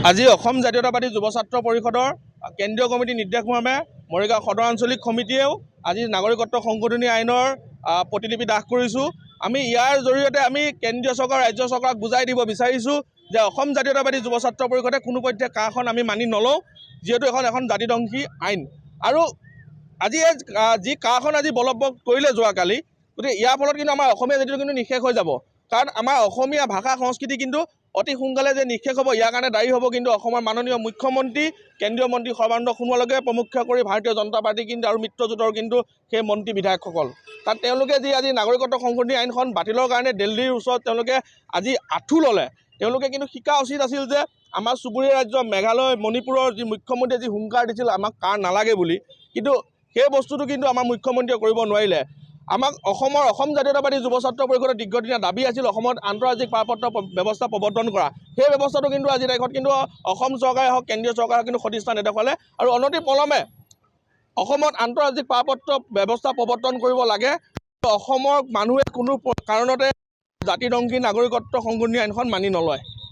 আজি অসম জাতীয়তাবাদী যুৱ ছাত্ৰ পৰিষদৰ কেন্দ্ৰীয় কমিটি নিৰ্দেশমৰ্মে মৰিগাঁও সদৰ আঞ্চলিক সমিতিয়েও আজি নাগৰিকত্ব সংশোধনী আইনৰ প্ৰতিলিপি দাখ কৰিছোঁ। আমি ইয়াৰ জৰিয়তে আমি কেন্দ্ৰীয় চৰকাৰ ৰাজ্য চৰকাৰক বুজাই দিব বিচাৰিছোঁ যে অসম জাতীয়তাবাদী যুৱ ছাত্ৰ পৰিষদে কোনো পধ্যে কাখন আমি মানি নলওঁ, যিহেতু এখন জাতিধ্বংসী আইন। আৰু আজি যি কাখন আজি বলৱৎ কৰিলে যোৱাকালি, গতিকে ইয়াৰ ফলত কিন্তু আমাৰ অসমীয়া জাতিটো কিন্তু নিঃশেষ হৈ যাব। কাৰণ আমাৰ অসমীয়া ভাষা সংস্কৃতি কিন্তু অতি সোনকালে যে নিঃশেষ হ'ব, ইয়াৰ কাৰণে দায়ী হ'ব কিন্তু অসমৰ মাননীয় মুখ্যমন্ত্ৰী, কেন্দ্ৰীয় মন্ত্ৰী সৰ্বানন্দ সোণোৱালকে প্ৰমুখ্য কৰি ভাৰতীয় জনতা পাৰ্টি কিন্তু আৰু মিত্ৰজোঁটৰ কিন্তু সেই মন্ত্ৰী বিধায়কসকল। তাত তেওঁলোকে যি আজি নাগৰিকত্ব সংশোধনী আইনখন বাতিলৰ কাৰণে দিল্লীৰ ওচৰত তেওঁলোকে আজি আঁঠু ল'লে। তেওঁলোকে কিন্তু শিকা উচিত আছিল যে আমাৰ চুবুৰীয়া ৰাজ্য মেঘালয়, মণিপুৰৰ যি মুখ্যমন্ত্ৰীয়ে যি হুংকাৰ দিছিল আমাক কাৰ নালাগে বুলি, কিন্তু সেই বস্তুটো কিন্তু আমাৰ মুখ্যমন্ত্ৰীয়ে কৰিব নোৱাৰিলে। আমাক অসম জাতীয়তাবাদী যুৱ ছাত্ৰ পৰিষদৰ দীৰ্ঘদিনীয়া দাবী আছিল অসমত আন্তঃৰাজ্যিক পাৰপত্ৰ ব্যৱস্থা প্ৰৱৰ্তন কৰা। সেই ব্যৱস্থাটো কিন্তু আজিৰ তাৰিখত কিন্তু অসম চৰকাৰে হওক, কেন্দ্ৰীয় চৰকাৰে কিন্তু সদিচ্ছা নেদেখুৱালে। আৰু অনতি পলমে অসমত আন্তঃৰাজ্যিক পাৰপত্ৰ ব্যৱস্থা প্ৰৱৰ্তন কৰিব লাগে। অসমৰ মানুহে কোনো কাৰণতে জাতিধ্বংসী নাগৰিকত্ব সংশোধনী আইনখন মানি নলয়।